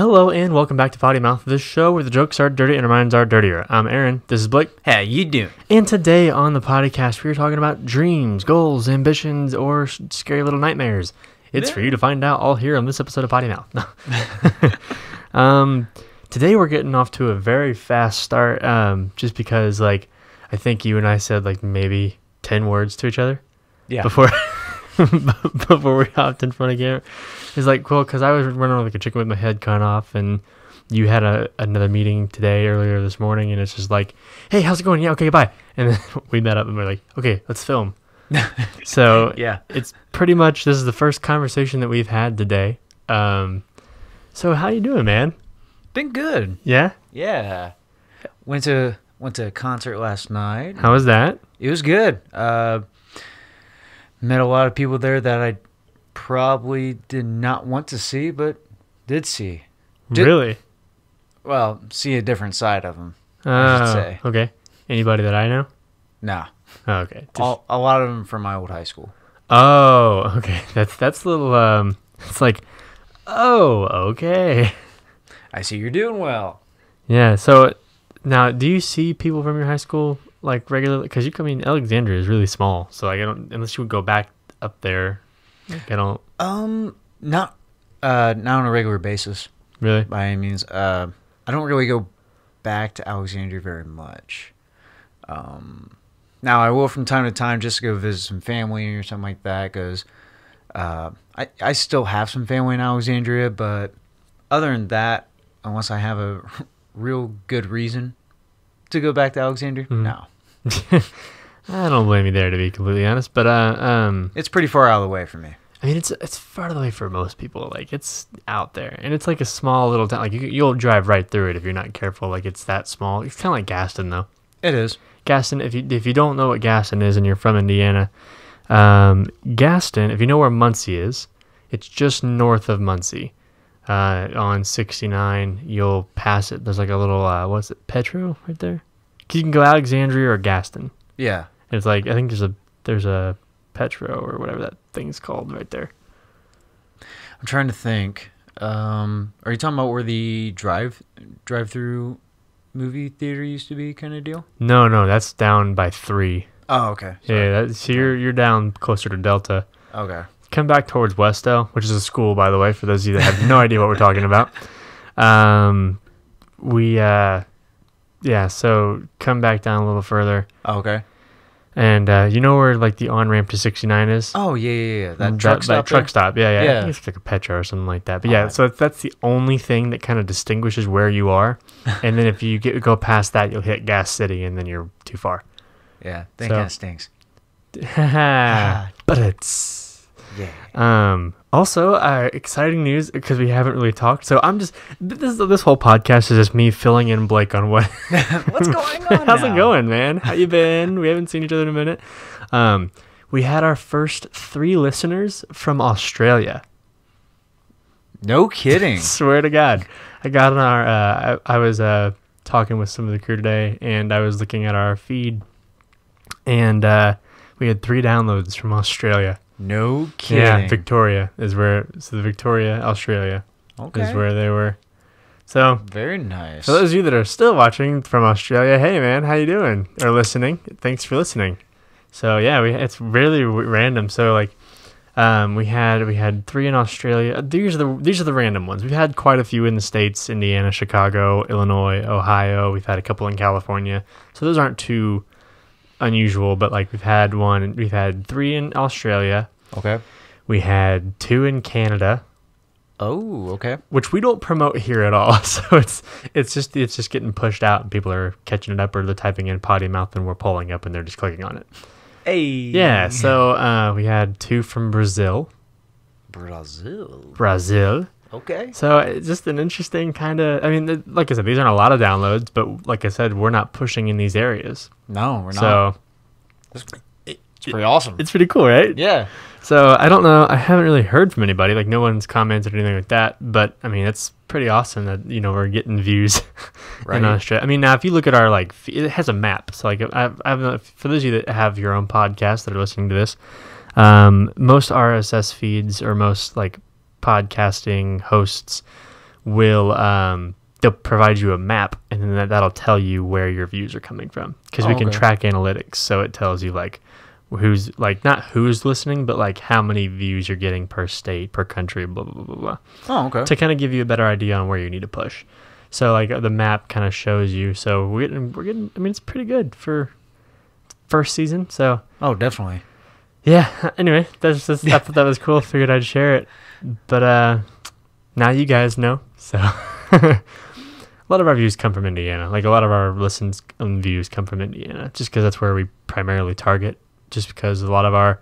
Hello and welcome back to Potty Mouth, the show where the jokes are dirty and our minds are dirtier. I'm Aaron. This is Blake. How you doing? And today on the Potty Cast, we're talking about dreams, goals, ambitions, or scary little nightmares. It's for you to find out all here on this episode of Potty Mouth. Today we're getting off to a very fast start, just because, I think you and I said, maybe 10 words to each other. Yeah. Before we hopped in front of camera. It's cool, because I was running like a chicken with my head cut off, and you had another meeting today earlier this morning, and it's just hey, how's it going? Yeah, okay, bye. And then we met up and we're like, okay, let's film. So yeah, it's pretty much, this is the first conversation that we've had today. So how you doing, man? been good. Yeah? Yeah. Went to a concert last night. How was that? It was good. Met a lot of people there that I probably did not want to see, but did see. Really? Well, see a different side of them, I should say. Okay. Anybody that I know? Nah. Oh, okay. A lot of them from my old high school. Oh, okay. That's a little, it's oh, okay. I see you're doing well. Yeah, so now, do you see people from your high school, regularly? Because Alexandria is really small, so I don't, unless you would go back up there, I don't. Not on a regular basis. Really? By any means. I don't really go back to Alexandria very much. Now I will from time to time just to go visit some family or something like that, because I still have some family in Alexandria, but other than that, unless I have a real good reason to go back to Alexandria, no. I don't blame you there, to be completely honest, but it's pretty far out of the way for me. I mean, it's far out of the way for most people. It's out there, and it's a small little town. You'll drive right through it if you're not careful. It's that small. It's kind of like Gaston, though. It is. Gaston, if you don't know what Gaston is and you're from Indiana, Gaston, if you know where Muncie is, it's just north of Muncie. On 69, you'll pass it. There's a little, what's it, Petro right there? 'Cause you can go Alexandria or Gaston. Yeah. It's I think there's a Petro or whatever that thing's called right there. I'm trying to think. Are you talking about where the drive-through movie theater used to be, kind of deal? No, that's down by 3. Oh, okay. Sorry. Yeah, so you're down closer to Delta. Okay. Come back towards Westo, which is a school, by the way, for those of you that have no idea what we're talking about. So come back down a little further. Oh, okay. And you know where the on-ramp to 69 is? Oh, yeah. That truck stop. Truck stop, yeah. I Yeah. think it's a Petro or something like that. But yeah, so that's the only thing that kind of distinguishes where you are. And then if you go past that, you'll hit Gas City, and then you're too far. Yeah, that kind of stinks. But it's... Yeah. Also, exciting news, because we haven't really talked. So I'm just this whole podcast is just me filling in Blake on what what's going on. How's it going, man? How you been? We haven't seen each other in a minute. We had our first 3 listeners from Australia. No kidding. Swear to God, I got on our. I was talking with some of the crew today, and I was looking at our feed, and we had 3 downloads from Australia. No kidding. Yeah, Victoria is where. So the Victoria, Australia, is where they were. So very nice. For those of you that are still watching from Australia, hey man, how you doing? Or listening? Thanks for listening. So yeah, it's really random. So we had 3 in Australia. These are the random ones. We've had quite a few in the States: Indiana, Chicago, Illinois, Ohio. We've had a couple in California. So those aren't too unusual, but we've had 3 in Australia. Okay. We had 2 in Canada. Oh, okay. Which we don't promote here at all. So it's just getting pushed out, and people are catching it up, or they're typing in Potty Mouth and we're pulling up and they're just clicking on it. Hey. Yeah, so we had 2 from Brazil. Brazil. Okay. So it's just an interesting kind of, like I said, these aren't a lot of downloads, but like I said, we're not pushing in these areas. No, we're not. So it's pretty awesome. It's pretty cool, right? Yeah. So I don't know. I haven't really heard from anybody. No one's commented or anything like that. But it's pretty awesome that we're getting views in Australia. Now if you look at our it has a map. So I've for those of you that have your own podcast that are listening to this, most RSS feeds or most podcasting hosts will they'll provide you a map, and then that'll tell you where your views are coming from, because we can track analytics, so it tells you like who's like not who's listening, but like how many views you're getting per state, per country, blah blah blah blah. Oh, okay. To kind of give you a better idea on where you need to push. So like the map kind of shows you. So we're getting. I mean, it's pretty good for first season. So Oh, definitely. yeah. Anyway, I thought that was cool. Figured I'd share it. But now you guys know. So a lot of our views come from Indiana. Like a lot of our listens and views come from Indiana, just because that's where we primarily target. Just because a lot of our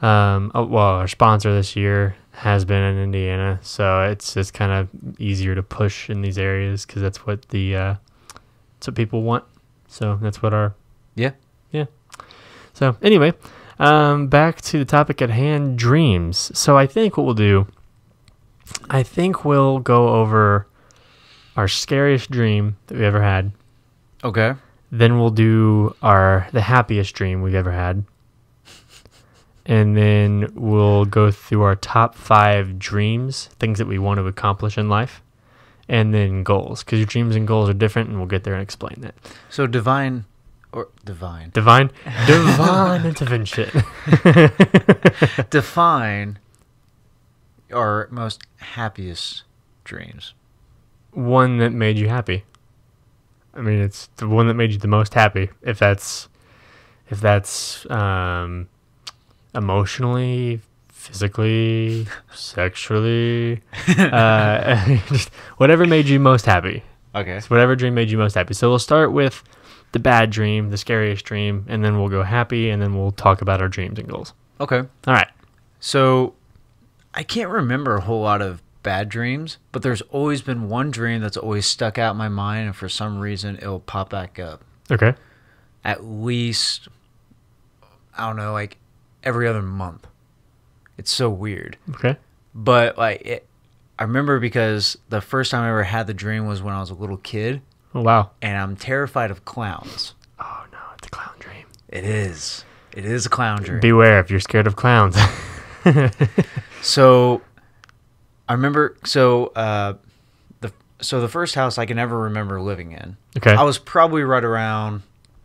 our sponsor this year has been in Indiana, so it's kind of easier to push in these areas because that's what that's what people want. So that's what our Yeah. So anyway, back to the topic at hand, dreams. So I think what we'll do, I think we'll go over our scariest dream that we ever had. Okay. Then we'll do the happiest dream we've ever had. And then we'll go through our top 5 dreams, things that we want to accomplish in life, and then goals, because your dreams and goals are different, and we'll get there and explain that. So divine intervention. Define our most happiest dreams. One that made you happy. I mean, it's the one that made you the most happy. If that's emotionally, physically, sexually, just whatever made you most happy. Okay. So whatever dream made you most happy. So we'll start with the bad dream, the scariest dream, and then we'll go happy, and then we'll talk about our dreams and goals. Okay. All right. So I can't remember a whole lot of bad dreams, but there's always been one dream that's always stuck out in my mind, and for some reason it'll pop back up. Okay. At least, I don't know, like every other month. It's so weird. Okay. But I remember because the first time I ever had the dream was when I was a little kid. Oh, wow. And I'm terrified of clowns. Oh, no, it's a clown dream. It is. It is a clown dream. Beware if you're scared of clowns. So I remember, the first house I can ever remember living in. Okay. I was probably right around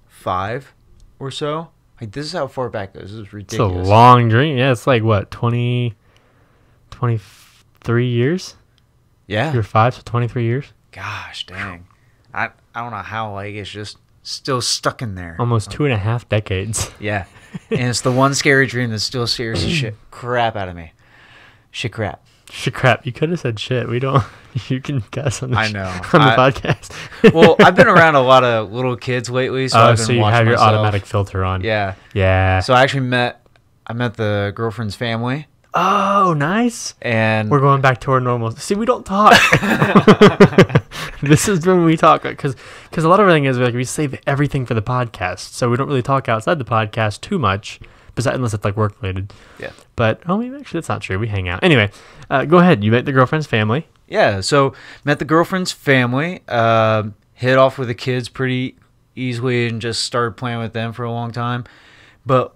5 or so. Like, this is how far back it goes. This is ridiculous. It's a long dream. Yeah, it's like, what, 23 years? Yeah. You're 5, so 23 years? Gosh, dang. I don't know how, like, it's just still stuck in there. Almost 2.5 decades. Yeah. And it's the one scary dream that still scares the shit crap out of me. Shit crap. Shit crap. You could have said shit. We don't. You can guess on the, I know. on the podcast. Well, I've been around a lot of little kids lately, so I've been so you watching have your myself. automatic filter on. Yeah. Yeah. So I actually met the girlfriend's family. Oh, nice. And we're going back to our normal. See, we don't talk. This is when we talk, because a lot of everything is like we save everything for the podcast, so we don't really talk outside the podcast too much, unless it's like work related. Yeah. But maybe actually that's not true. We hang out anyway. Go ahead. You met the girlfriend's family. Yeah. So met the girlfriend's family. Hit off with the kids pretty easily and just started playing with them for a long time. But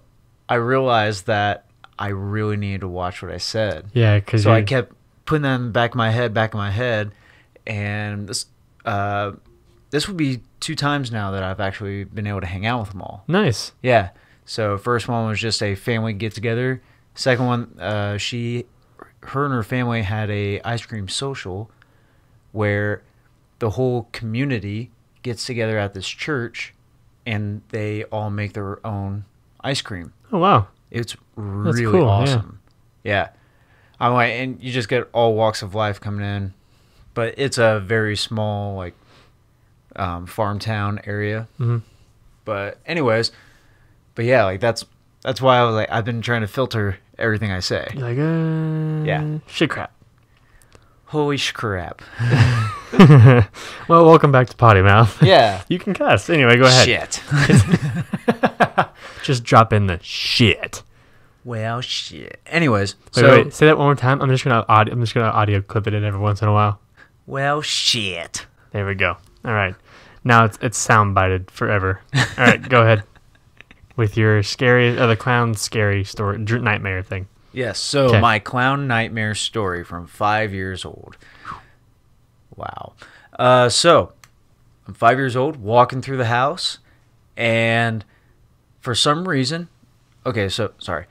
I realized that I really needed to watch what I said. Yeah, because so I kept putting that in the back of my head, and this would be 2 times now that I've actually been able to hang out with them all. Nice. Yeah. So first one was just a family get together. Second one, her and her family had a ice cream social where the whole community gets together at this church, and they all make their own ice cream. Oh wow. It's really cool, awesome. Yeah. I'm like, and you just get all walks of life coming in, but it's a very small, like, farm town area. Mm-hmm. But anyways, yeah, like that's why I was like, I've been trying to filter everything I say. You're like, yeah, shit crap. Holy crap. Well, welcome back to Potty Mouth. Yeah. You can cuss. Anyway, go ahead. Shit. Just drop in the shit. Well, shit. Anyways, wait, say that one more time. I'm just gonna audio clip it in every once in a while. Well, shit. There we go. All right. Now it's sound bited forever. All right, go ahead with your the clown scary story, nightmare thing. Yes. So my clown nightmare story from 5 years old. So I'm 5 years old, walking through the house, and for some reason, okay, so sorry,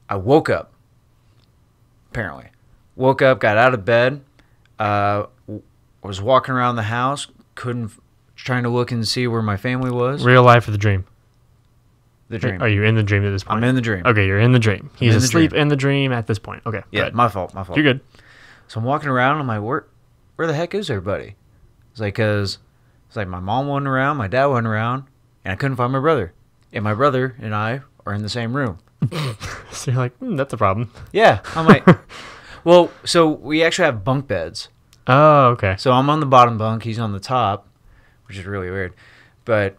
I woke up. Apparently, woke up, got out of bed, was walking around the house, trying to look and see where my family was. Real life or the dream? The dream. Are you in the dream at this point? I'm in the dream. Okay, you're in the dream. He's asleep in the dream at this point. Okay, Yeah, good. my fault. You're good. So I'm walking around. I'm like, where the heck is everybody? It's like, cause it's like my mom wasn't around, my dad wasn't around, and I couldn't find my brother. And my brother and I are in the same room. So you're like, that's a problem. Yeah, I'm like, well, so we actually have bunk beds. Oh, okay. So I'm on the bottom bunk, he's on the top, which is really weird. But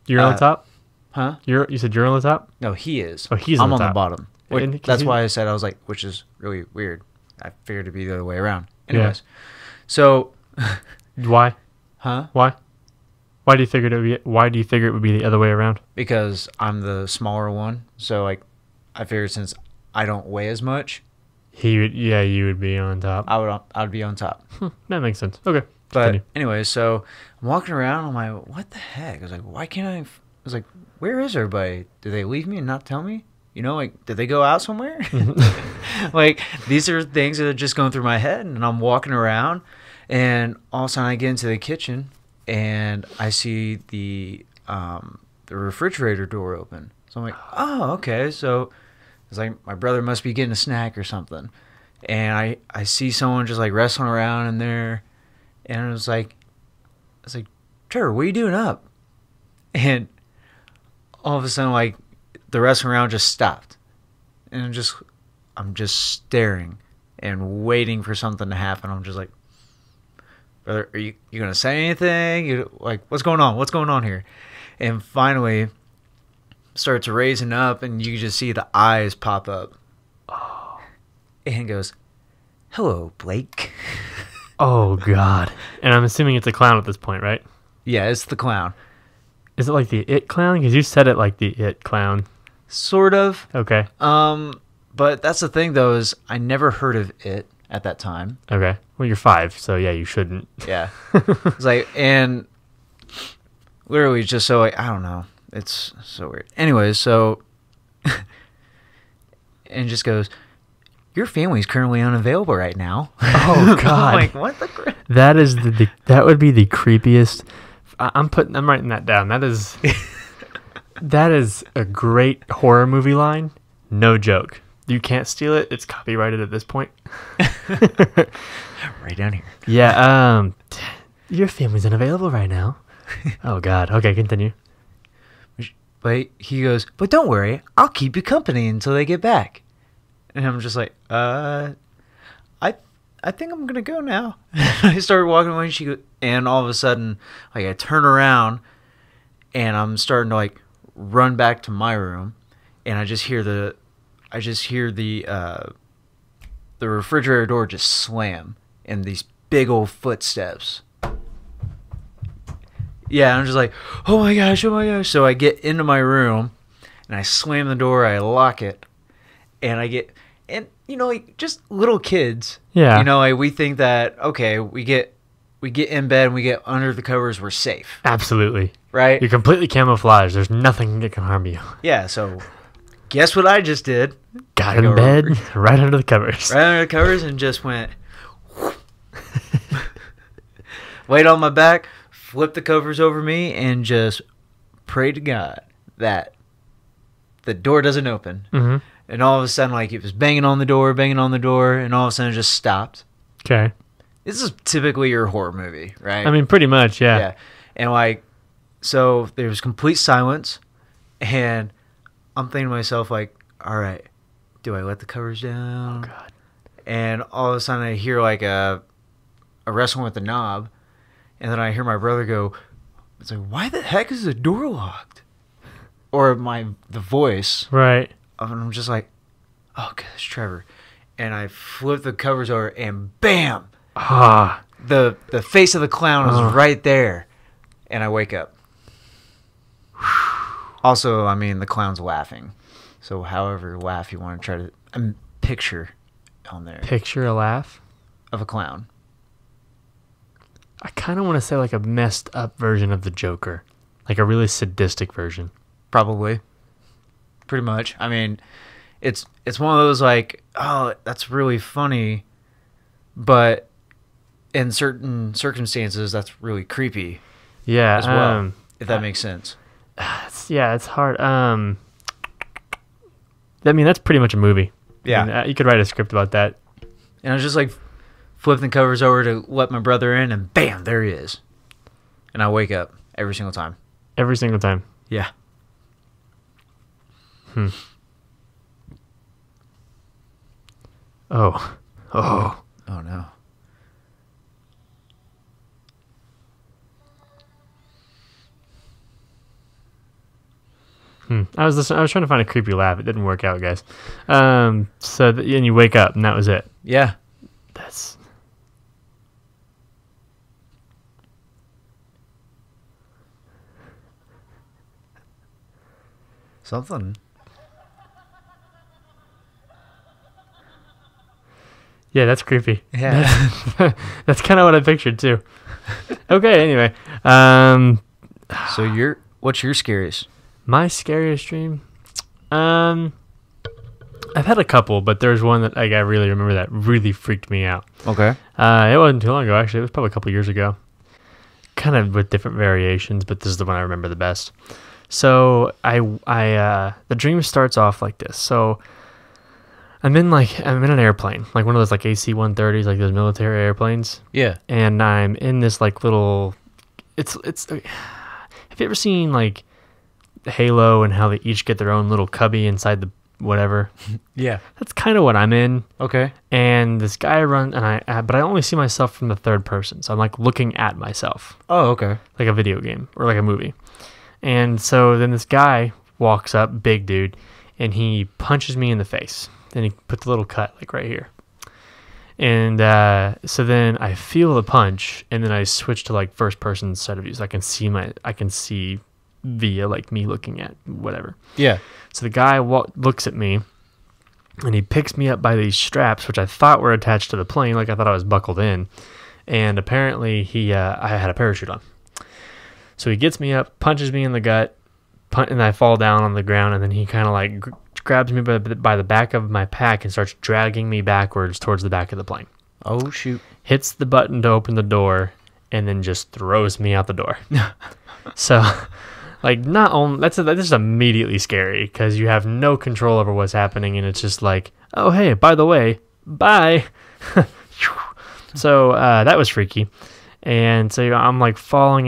You're on the top? huh? You said you're on the top? No, he is. Oh, he's I'm on the on top. the bottom. And That's he- why I said I was like, which is really weird. I figured it'd be the other way around. Anyways, so, Why? huh? Why? Why do you figure it would be the other way around? Because I'm the smaller one. So like, I figured since I don't weigh as much, You would be on top. I'd be on top. That makes sense. Okay. But Continue. anyway, so I'm walking around. I'm like, what the heck? I was like, why can't I? I was like, where is everybody? Did they leave me and not tell me? You know, like, did they go out somewhere? Like, these are things that are just going through my head. And I'm walking around, and all of a sudden I get into the kitchen, and I see the refrigerator door open. So I'm like, oh, okay. So it's like my brother must be getting a snack or something. And I see someone just like wrestling around in there. And I was like, Trevor, what are you doing up? And all of a sudden, like, the wrestling around just stopped. And I'm just staring and waiting for something to happen. I'm just like, brother, are you going to say anything? Like, what's going on? What's going on here? And finally, starts raising up, and you just see the eyes pop up. Oh. And goes, hello, Blake. Oh, God. And I'm assuming it's a clown at this point, right? Yeah, it's the clown. Is it like the It clown? Because you said it like the It clown. Sort of. Okay. But that's the thing, though, is I never heard of it at that time. Okay. Well, you're 5, so yeah, you shouldn't. Yeah. It's like, and literally just so, like, I don't know. It's so weird. Anyways, so, and just goes, your family's currently unavailable right now. Oh, God. I'm like, what the crap? That is that would be the creepiest. I'm writing that down. That is a great horror movie line. No joke. You can't steal it. It's copyrighted at this point. Right down here. Yeah. Your family's unavailable right now. Oh, God. Okay, continue. But he goes, but don't worry, I'll keep you company until they get back. And I'm just like, I think I'm gonna go now. I started walking away, and all of a sudden, like, I turn around, and I'm starting to like run back to my room, and I just hear the refrigerator door just slam, and these big old footsteps. Yeah, I'm just like, oh my gosh. So I get into my room, and I slam the door, I lock it, and you know, like, just little kids. Yeah. You know, like, we think that, okay, we get in bed and we get under the covers, we're safe. Absolutely. Right? You're completely camouflaged. There's nothing that can harm you. Yeah, so guess what I just did? Got in bed, right under the covers. Right under the covers, and just went, laid on my back, flipped the covers over me, and just prayed to God that the door doesn't open. Mm-hmm. And all of a sudden, like, it was banging on the door, and all of a sudden it just stopped. Okay. This is typically your horror movie, right? I mean, pretty much, yeah. Yeah. And, like, so there was complete silence, and I'm thinking to myself, like, all right, do I let the covers down? Oh, God. And all of a sudden I hear, like, a wrestling with the knob, and then I hear my brother go, it's like, why the heck is the door locked? Or the voice. Right. And I'm just like, oh, God, it's Trevor. And I flip the covers over, and bam! Ah. The face of the clown is right there. And I wake up. Also, I mean, the clown's laughing. So however laugh you want to try to picture on there Picture a laugh. of a clown. I kind of want to say like a messed up version of the Joker, like a really sadistic version. Probably. Pretty much. I mean, it's one of those like, oh, that's really funny, but in certain circumstances, that's really creepy. Yeah, as well, if that makes sense. It's hard. I mean, that's pretty much a movie. Yeah. I mean, you could write a script about that. And I was just like, flip the covers over to let my brother in, and bam, there he is. And I wake up every single time. Every single time. Yeah. Oh. Oh no. I was trying to find a creepy laugh. It didn't work out, guys. And you wake up, and that was it. Yeah. That's something. Yeah, that's creepy. Yeah. That's kind of what I pictured too. Okay, anyway. So what's your scariest? My scariest dream? I've had a couple, but there's one that I really remember that really freaked me out. Okay. It wasn't too long ago, actually. It was probably a couple years ago. Kind of with different variations, but this is the one I remember the best. So the dream starts off like this. So I'm in an airplane, like one of those like AC-130s, like those military airplanes. Yeah. And I'm in this like little, it's. Have you ever seen like Halo and how they each get their own little cubby inside the whatever? Yeah. That's kind of what I'm in. Okay. And this guy runs, but I only see myself from the third person, so I'm like looking at myself. Oh, okay. Like a video game or like a movie. And so then this guy walks up, big dude, and he punches me in the face. Then he puts a little cut like right here. And so then I feel the punch, and then I switch to like first person side of view, so I can see via like me looking at whatever. Yeah. So the guy looks at me, and he picks me up by these straps, which I thought were attached to the plane, like I thought I was buckled in. And apparently I had a parachute on. So he gets me up, punches me in the gut, and I fall down on the ground, and then he kind of like grabs me by the back of my pack and starts dragging me backwards towards the back of the plane. Oh, shoot. Hits the button to open the door, and then just throws me out the door. So, like, not only that's just immediately scary because you have no control over what's happening, and it's just like, oh hey, by the way, bye. So that was freaky. And so I'm like falling,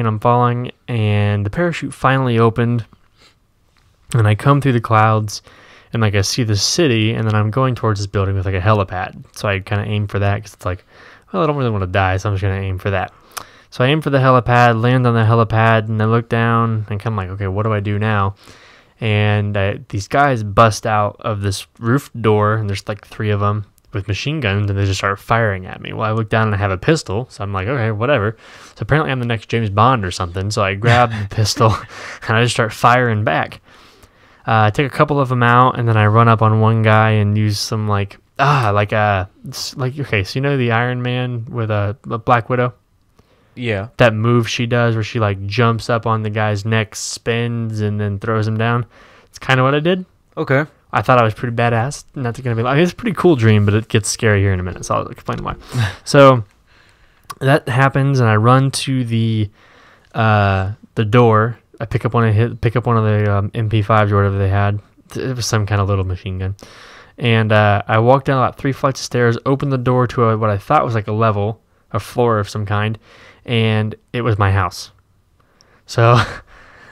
and the parachute finally opened, and I come through the clouds, and like I see the city, and then I'm going towards this building with like a helipad. So I kind of aim for that because it's like, well, I don't really want to die, so I'm just gonna aim for that. So I aim for the helipad, land on the helipad, and I look down, and kind of like, okay, what do I do now? And these guys bust out of this roof door, and there's like 3 of them with machine guns, and they just start firing at me. Well, I look down and I have a pistol, so I'm like, okay, whatever. So apparently I'm the next James Bond or something, so I grab the pistol, and I just start firing back. I take a couple of them out, and then I run up on one guy and use some okay, so you know the Iron Man with a Black Widow? Yeah. That move she does where she like jumps up on the guy's neck, spins, and then throws him down. It's kind of what I did. Okay. I thought I was pretty badass. Not gonna be like, it's a pretty cool dream, but it gets scary here in a minute, so I'll explain why. So that happens, and I run to the door. I pick up one of the MP5s or whatever they had. It was some kind of little machine gun, and I walk down about 3 flights of stairs, open the door to what I thought was like a floor of some kind, and it was my house. So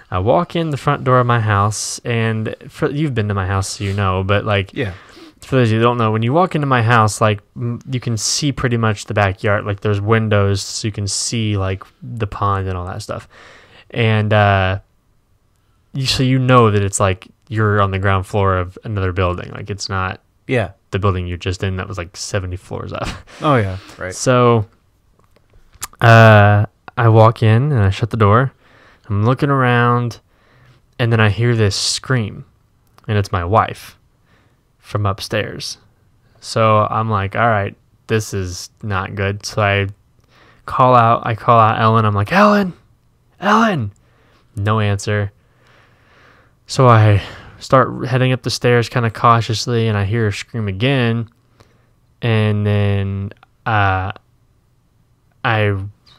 I walk in the front door of my house, and you've been to my house, so you know, but like, yeah. For those of you who don't know, when you walk into my house, like, you can see pretty much the backyard. Like, there's windows, so you can see like the pond and all that stuff. And so you know that it's like you're on the ground floor of another building. Like, it's not the building you're just in that was like 70 floors up. Oh yeah, right. So I walk in and I shut the door. I'm looking around, and then I hear this scream, and it's my wife from upstairs. So I'm like, all right, this is not good. So I I call out Ellen. I'm like, Ellen, Ellen. No answer. So I start heading up the stairs kind of cautiously, and I hear her scream again. And then I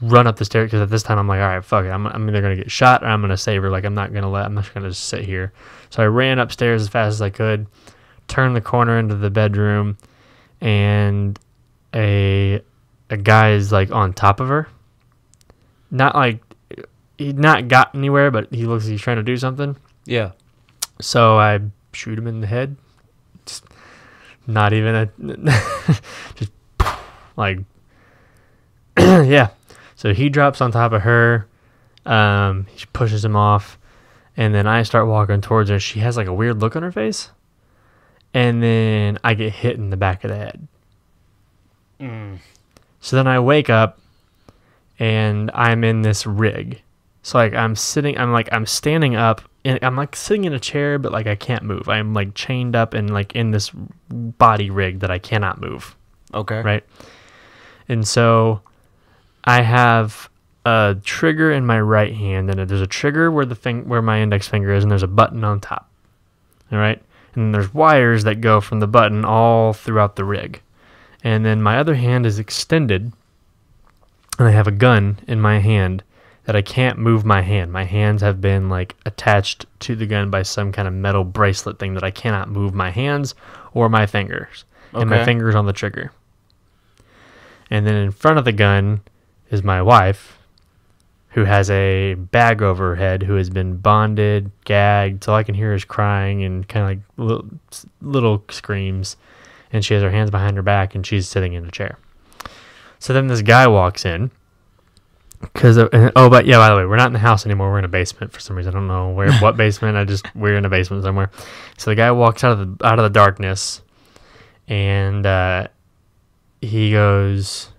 run up the stairs because at this time I'm like, all right, fuck it. I'm either going to get shot or I'm going to save her. Like, I'm not going to just sit here. So I ran upstairs as fast as I could, turned the corner into the bedroom, and a guy is like on top of her. Not like, he'd not got anywhere, but he looks like he's trying to do something. Yeah. So I shoot him in the head. Just not even just like, yeah. So he drops on top of her. He pushes him off. And then I start walking towards her. She has like a weird look on her face. And then I get hit in the back of the head. So then I wake up and I'm in this rig. So like I'm standing up and I'm like sitting in a chair, but like I can't move. I'm like chained up and like in this body rig that I cannot move. Okay. Right. And so I have a trigger in my right hand, and there's a trigger where my index finger is, and there's a button on top. All right. And there's wires that go from the button all throughout the rig. And then my other hand is extended, and I have a gun in my hand that I can't move my hand. My hands have been like attached to the gun by some kind of metal bracelet thing that I cannot move my hands or my fingers. Okay. And my fingers on the trigger. And then in front of the gun is my wife, who has a bag over her head, who has been bonded, gagged. So all I can hear is crying and kind of like little screams. And she has her hands behind her back, and she's sitting in a chair. So then this guy walks in. But yeah, by the way, we're not in the house anymore. We're in a basement for some reason. I don't know what basement. We're in a basement somewhere. So the guy walks out of the darkness, and he goes,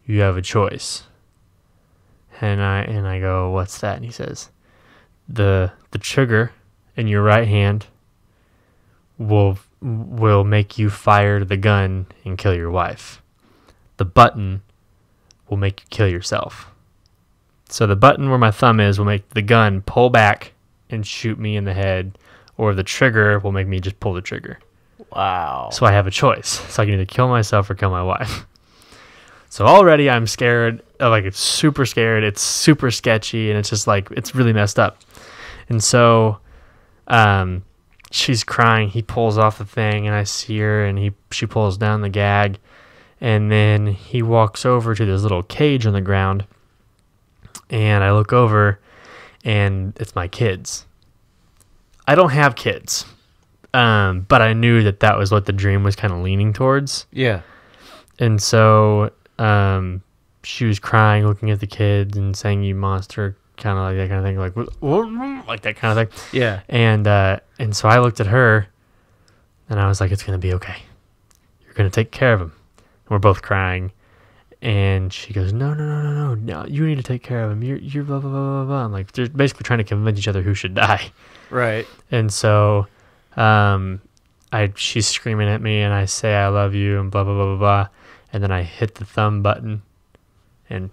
"You have a choice." And I go, "What's that?" And he says, "The trigger in your right hand will make you fire the gun and kill your wife. The button will make you kill yourself. So the button where my thumb is will make the gun pull back and shoot me in the head, or the trigger will make me just pull the trigger." Wow. So I have a choice. So I can either kill myself or kill my wife. So already I'm scared. Like, it's super scared. It's super sketchy, and it's just like, it's really messed up. And so she's crying. He pulls off the thing, and I see her, and she pulls down the gag. And then he walks over to this little cage on the ground, and I look over, and it's my kids. I don't have kids, but I knew that was what the dream was kind of leaning towards. Yeah. And so she was crying, looking at the kids, and saying, "You monster," kind of like that kind of thing, like that kind of thing. Yeah. And so I looked at her, and I was like, "It's gonna be okay. You're gonna take care of him." We're both crying, and she goes, No, you need to take care of him. You're blah, blah, blah, blah, blah. I'm like, they're basically trying to convince each other who should die. Right. And so she's screaming at me, and I say, "I love you," and blah, blah, blah, blah, blah. And then I hit the thumb button, and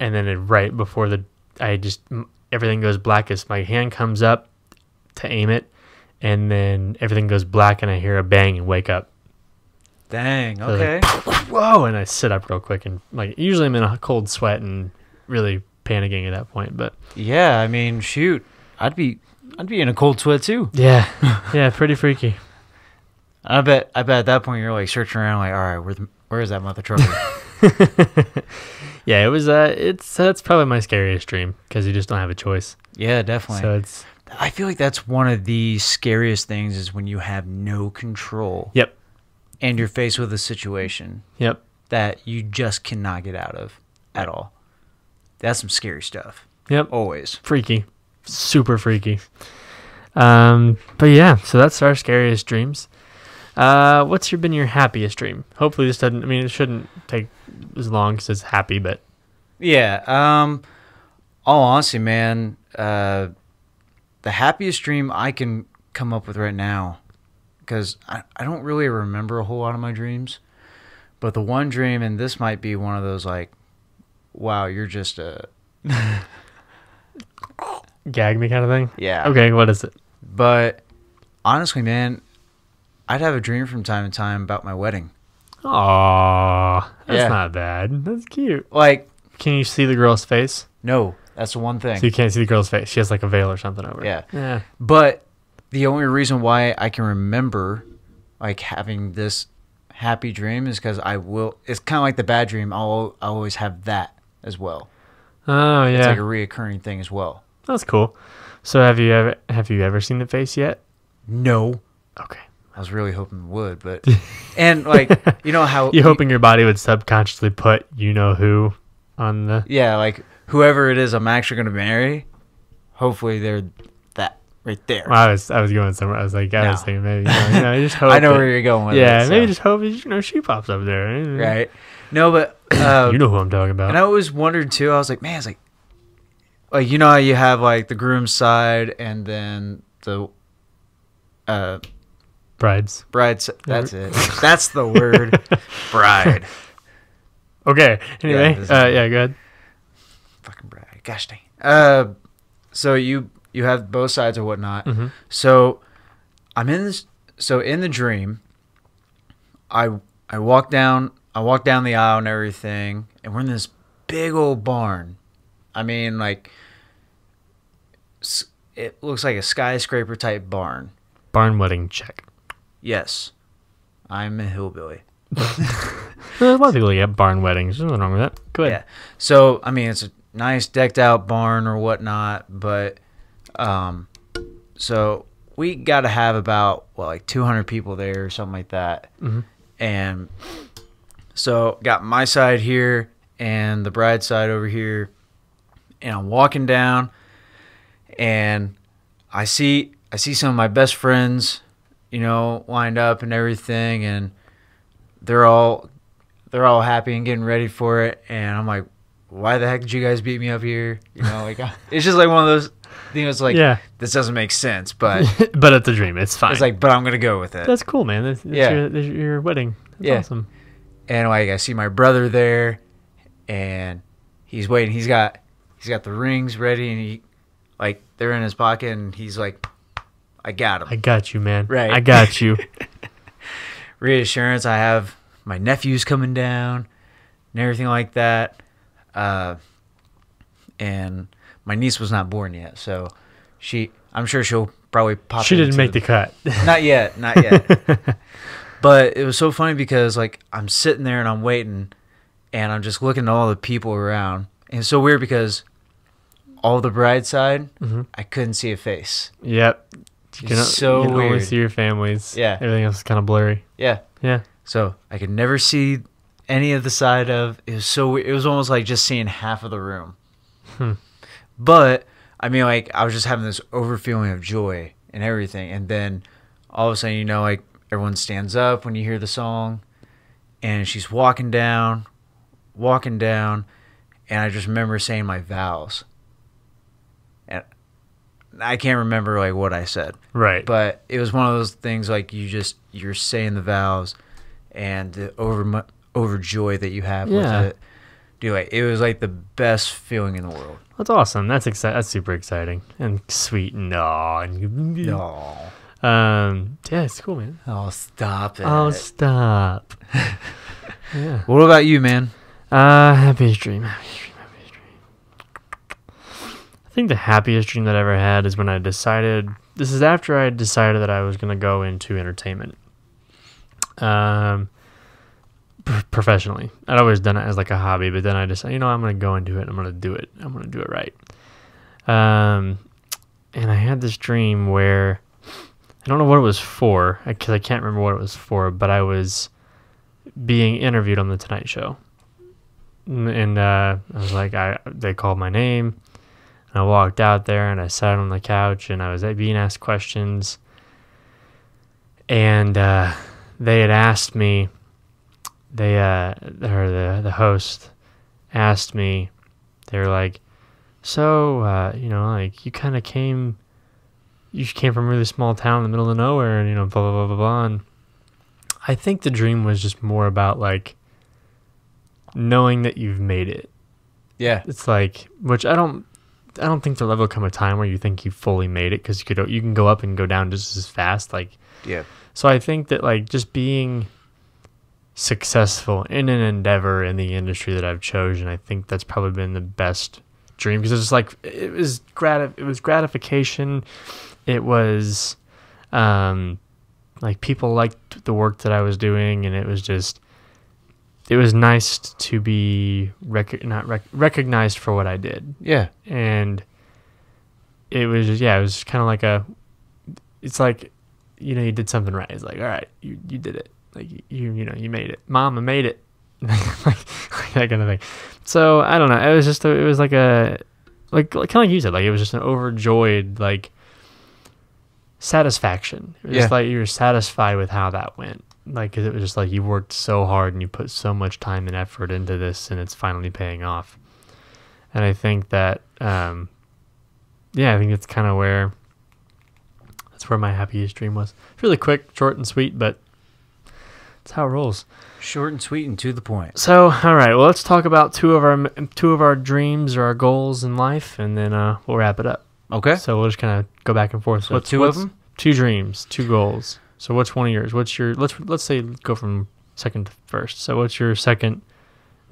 then right before everything goes black as my hand comes up to aim it, and then everything goes black, and I hear a bang and wake up. Dang, So okay. like, whoa, and I sit up real quick, and like usually I'm in a cold sweat and really panicking at that point, but yeah, I mean, shoot, I'd be in a cold sweat too. Yeah. Yeah, pretty freaky. I bet at that point you're like searching around like, all right, where is that mother trucker? Yeah, it was that's probably my scariest dream, because you just don't have a choice. Yeah, definitely. So I feel like that's one of the scariest things, is when you have no control. Yep. And you're faced with a situation. Yep. That you just cannot get out of at all. That's some scary stuff. Yep. Always. Freaky. Super freaky. But yeah, so that's our scariest dreams. What's been your happiest dream? Hopefully this doesn't, it shouldn't take as long because it's happy, but. Yeah. All honesty, man, the happiest dream I can come up with right now, because I don't really remember a whole lot of my dreams, but the one dream, and this might be one of those like wow, you're just a Gag me kind of thing? yeah. Okay, what is it? But honestly, man, I'd have a dream from time to time about my wedding. Aw, that's Yeah. not bad. That's cute. Like, Can you see the girl's face? no, that's the one thing. So you can't see the girl's face. She has like a veil or something over it. Yeah. Yeah. But the only reason why I can remember like having this happy dream is because it's kind of like the bad dream. I'll always have that as well. Oh, It's yeah. like a reoccurring thing as well. That's cool. So have you ever seen the face yet? No. Okay. I was really hoping it would, but and like you know how You hoping your body would subconsciously put you know who on the yeah, like whoever it is I'm actually gonna marry, hopefully they're that right there. Well, I was going somewhere. I was like, I was No. thinking maybe you just hope. I know that- where you're going with Yeah, it. maybe so. just hope she pops up there. Right. No, but You know who I'm talking about. and I always wondered too. I was like, man, it's like you know how you have like the groom's side and then the Brides. bride's. That's it. That's the word. Bride. Okay. Anyway, this is- yeah, go ahead. Fucking bride. Gosh dang. So you have both sides or whatnot. Mm-hmm. So I'm in this. So in the dream, I walk down the aisle and everything, and we're in this big old barn. I mean, like it looks like a skyscraper type barn. Barn wedding check. Yes, I'm a hillbilly. There's a lot of people that get barn weddings. There's nothing wrong with that. Go ahead. Yeah. So I mean, it's a nice decked out barn or whatnot, but so we got to have about like 200 people there or something like that. Mm-hmm. And so got my side here and the bride side over here, and I'm walking down and I see some of my best friends, you know, lined up and everything, and they're all happy and getting ready for it, and I'm like, why the heck did you guys beat me up here? You know, like it's just like one of those things like Yeah. this doesn't make sense, but But it's a dream. It's fine. it's like, but I'm gonna go with it. That's cool, man. That's Yeah. your wedding. That's Yeah. awesome. And like I see my brother there, and he's waiting. He's got the rings ready, and he like they're in his pocket, and he's like, I got him. I got you, man. Right. I got you. Reassurance. I have my nephews coming down and everything like that. And my niece was not born yet, so I'm sure she'll probably pop. She didn't into make the cut. Not yet. But it was so funny because like I'm sitting there and I'm waiting, and I'm just looking at all the people around, and it's so weird because all the bride side, I couldn't see a face. Yep. So you can only weird. see your families. Yeah. Everything else is kind of blurry. Yeah. Yeah. So I could never see any of the side of. It was so weird. It was almost like just seeing half of the room. But I mean, like I was just having this overfeeling of joy and everything, and then all of a sudden, you know, like everyone stands up when you hear the song, and she's walking down, and I just remember saying my vows, and I can't remember like what I said. Right. But it was one of those things like you're saying the vows and the overjoy that you have Yeah. with it. Dude, like, it was like the best feeling in the world. That's awesome. That's That's super exciting and sweet. No. No. Yeah, it's cool, man. Oh, stop it. Oh, stop. Yeah. What about you, man? Happiest dream. I think the happiest dream that I ever had is when I decided. This is after I decided that I was going to go into entertainment. Professionally. I'd always done it as like a hobby, but then I decided, I'm going to go into it. I'm going to do it. I'm going to do it right. And I had this dream where I don't know what it was for, because I can't remember what it was for, but I was being interviewed on the Tonight Show. And I was like, they called my name, and I walked out there, and I sat on the couch, and I was being asked questions. And they had asked me, the host asked me, they were like, so, like, you came from a really small town in the middle of nowhere, and, blah, blah, blah, blah, blah. And I think the dream was just more about, like, knowing that you've made it Yeah. It's like, which I don't think there'll ever come a time where you think you fully made it, because you can go up and go down just as fast. Like, Yeah. so I think that like just being successful in an endeavor in the industry that I've chosen, I think that's probably been the best dream, because it's like it was gratification. It was like people liked the work that I was doing, and it was nice to be recognized for what I did. Yeah. And it was just, it was kind of like it's like, you did something right. It's like, all right, you did it. Like you made it. Mom, I made it. like that kind of thing. So I don't know. It was just, it was like kind of like you said, like it was just an overjoyed, like, satisfaction. It was just like you were satisfied with how that went. Like, 'cause it was just like you worked so hard and you put so much time and effort into this, and it's finally paying off. And I think that, I think it's kind of that's where my happiest dream was. It's really quick, short, and sweet, but that's how it rolls. Short and sweet and to the point. So, all right, well, let's talk about two of our dreams or our goals in life, and then we'll wrap it up. Okay. So we'll just kind of go back and forth. So two of them? 2 dreams, 2 goals. So what's one of yours? What's your, let's say go from second to first. So what's your second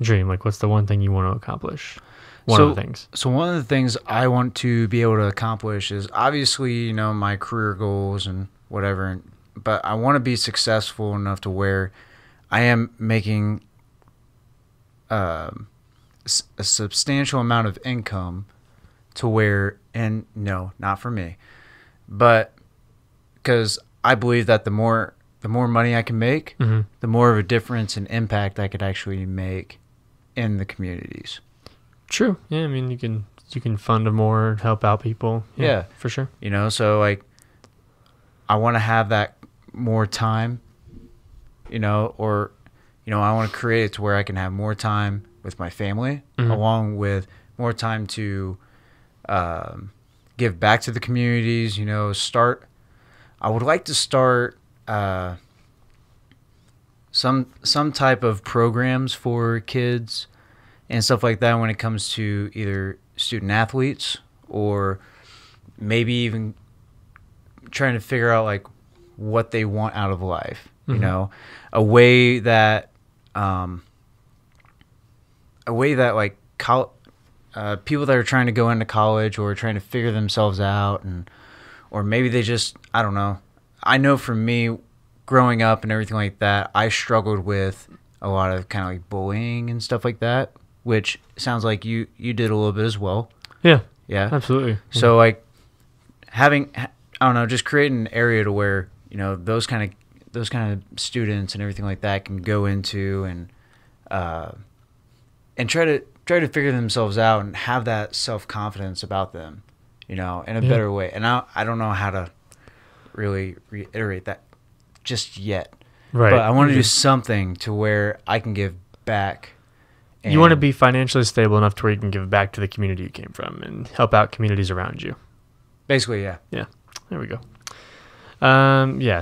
dream? Like, what's the one thing you want to accomplish? One of the things. So one of the things I want to be able to accomplish is obviously, my career goals and whatever, but I want to be successful enough to where I am making a substantial amount of income to where, and no, not for me, but because I believe that the more money I can make, Mm-hmm. the more of a difference and impact I could actually make in the communities. True. Yeah, I mean, you can fund more, help out people. Yeah. For sure. So like I want to have that more time, or I want to create it to where I can have more time with my family, Mm-hmm. along with more time to give back to the communities. I would like to start some type of programs for kids and stuff like that when it comes to either student athletes, or maybe even trying to figure out like what they want out of life. Mm-hmm. A way that like people that are trying to go into college or trying to figure themselves out, or maybe they just, I don't know. I know for me, growing up and everything like that, I struggled with a lot of kind of like bullying and stuff like that, which sounds like you did a little bit as well. Yeah. Yeah. Absolutely. So like having, I don't know, just creating an area to where, those kind of students and everything like that can go into and try to figure themselves out and have that self-confidence about them, in a better way. And I don't know how to really reiterate that just yet. Right. But I want to do something to where I can give back. You want to be financially stable enough to where you can give back to the community you came from and help out communities around you. Basically, yeah. Yeah. There we go.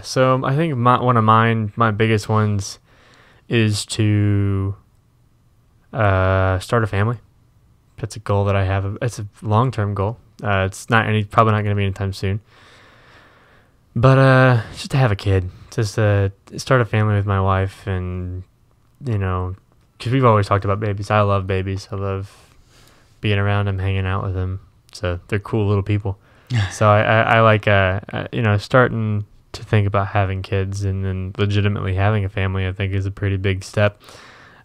So I think one of my biggest ones is to start a family. That's a goal that I have. It's a long-term goal. It's probably not going to be anytime soon. But just to have a kid, just to start a family with my wife, and because we've always talked about babies. I love babies. I love being around them, hanging out with them. So they're cool little people. So I like starting to think about having kids, and then legitimately having a family, I think, is a pretty big step.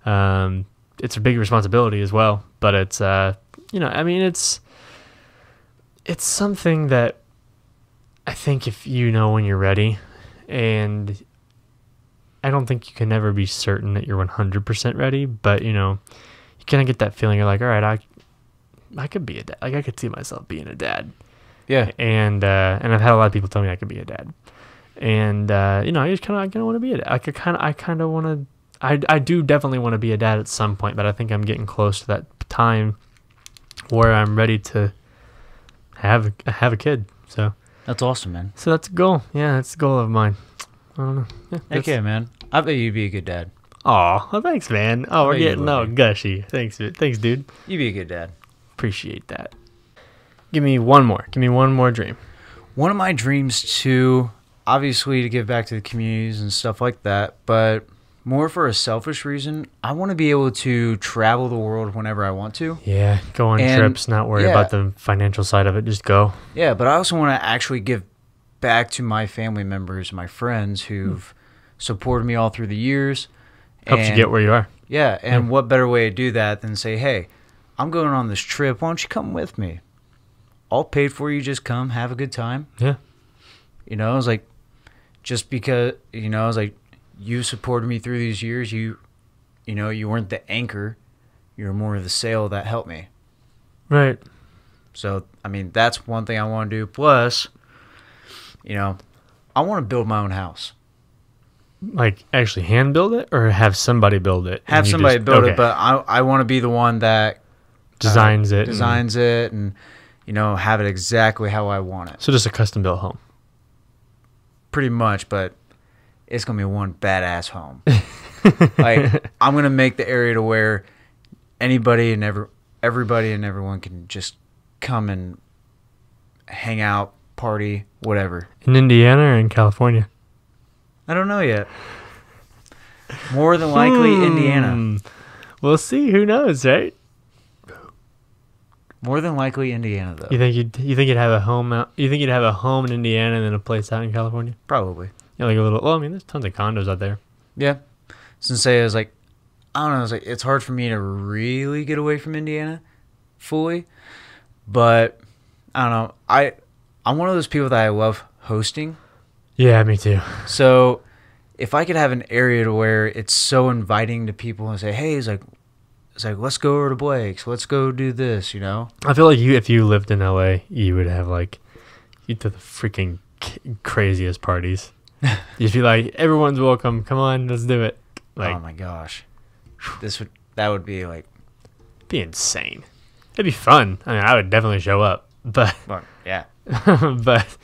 It's a big responsibility as well, but it's it's something that I think if when you're ready, and I don't think you can ever be certain that you're 100% ready, but you kind of get that feeling. You're like, all right, I could be a dad. Like, I could see myself being a dad. Yeah. And I've had a lot of people tell me I could be a dad. And I just kind of want to be a dad. I do definitely want to be a dad at some point, but I think I'm getting close to that time where I'm ready to have a kid. So That's awesome, man. So that's a goal. Yeah, that's a goal of mine. I don't know. Yeah, Okay, man. I bet you'd be a good dad. Aw, well, thanks, man. Oh, we're bet you getting will all be. gushy. Thanks, dude. You be a good dad. Appreciate that. Give me one more. Give me one more dream. One of my dreams too, obviously to give back to the communities and stuff like that, but more for a selfish reason. I want to be able to travel the world whenever I want to. Yeah, go on And, trips, not worry yeah. about the financial side of it. Just go. Yeah, but I also want to actually give back to my family members, my friends who've supported me all through the years. Helps you And- get where you are. Yeah, and what better way to do that than say, hey, I'm going on this trip. Why don't you come with me? All paid for. You just come, have a good time. Yeah. You know, it's like, just because, you know, it's like, you supported me through these years. You know, you weren't the anchor. You were more of the sail that helped me. Right. So, I mean, that's one thing I want to do. Plus, you know, I want to build my own house. Like actually hand build it or have somebody build it? Have and you somebody just- build okay. it, but I want to be the one that designs it. designs it, and you know, have it exactly how I want it. So just a custom built home. Pretty much, but it's gonna be one badass home. Like, I'm gonna make the area to where anybody and everybody and everyone can just come and hang out, party, whatever. In Indiana or in California? I don't know yet. More than likely, Indiana. We'll see. Who knows, right? More than likely, Indiana, though. You think you'd have a home out? You think you'd have a home in Indiana and then a place out in California? Probably. Yeah, like a little. Well, I mean, there's tons of condos out there. Yeah. Since I was like, I don't know, it's like, it's hard for me to really get away from Indiana fully. But I don't know. I'm one of those people that I love hosting. Yeah, me too. So if I could have an area to where it's so inviting to people and say, hey, it's like let's go over to Blake's, let's go do this, you know? I feel like if you lived in LA, you would have like you'd do the freaking craziest parties. You'd be like, everyone's welcome. Come on, let's do it. Like, oh my gosh, that would be like, be insane. It'd be fun. I mean, I would definitely show up, but yeah. but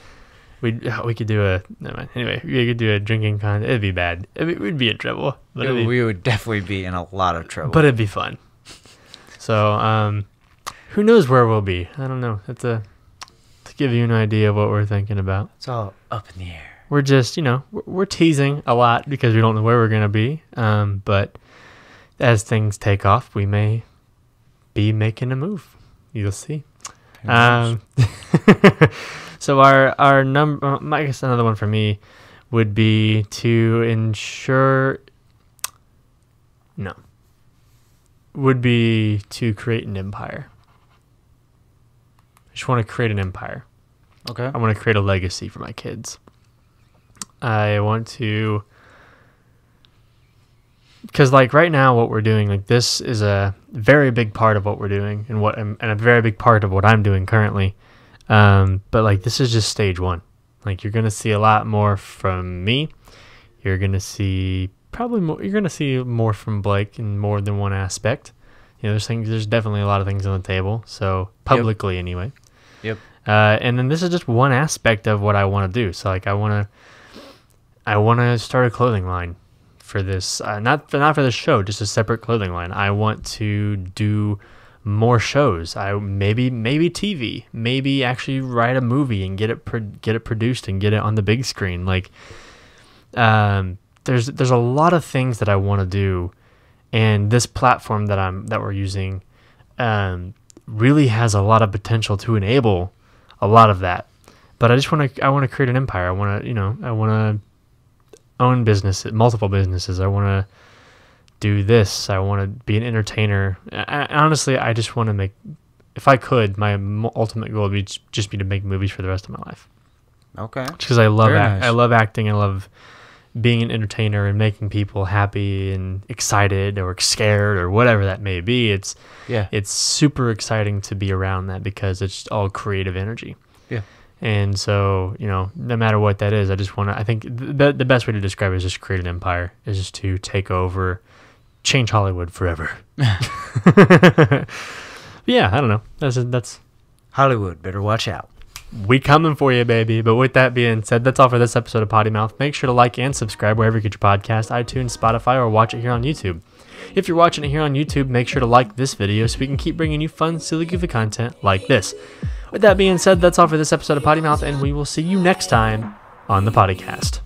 we could do a never mind. Anyway, we could do a drinking con. It'd be bad. We'd be in trouble. But We would definitely be in a lot of trouble. But it'd be fun. So, who knows where we'll be? I don't know. To give you an idea of what we're thinking about. It's all up in the air. We're just, we're teasing a lot because we don't know where we're gonna be. But as things take off, we may be making a move. You'll see. So our number, I guess another one for me would be to ensure. No. Would be to create an empire. I just want to create an empire. Okay. I want to create a legacy for my kids. I want to, because like right now what we're doing, like this is a very big part of what we're doing and a very big part of what I'm doing currently. But like this is just stage one. Like you're gonna see a lot more from me. You're gonna see probably more. You're gonna see more from Blake in more than one aspect. There's definitely a lot of things on the table. So publicly anyway. Yep. And then this is just one aspect of what I want to do. So like I want to start a clothing line for this. Not for this show, just a separate clothing line. I want to do more shows. Maybe TV. Maybe actually write a movie and get it produced and get it on the big screen. Like, there's a lot of things that I want to do, and this platform that we're using, really has a lot of potential to enable a lot of that. But I want to create an empire. I want to own multiple businesses. I want to do this. I want to be an entertainer. Honestly, I just want to make, if I could, my ultimate goal would be just be to make movies for the rest of my life. Okay. Because I love Nice. I love acting. I love being an entertainer and making people happy and excited or scared or whatever that may be. It's super exciting to be around that because it's all creative energy. Yeah. And so, no matter what that is, I think the best way to describe it is just create an empire, is just to take over, change Hollywood forever. Yeah, I don't know. That's Hollywood, better watch out. we coming for you, baby. But with that being said, that's all for this episode of Potty Mouth. Make sure to like and subscribe wherever you get your podcast, iTunes, Spotify, or watch it here on YouTube. If you're watching it here on YouTube, make sure to like this video so we can keep bringing you fun, silly, goofy content like this. With that being said, that's all for this episode of Potty Mouth, and we will see you next time on the Potty Cast.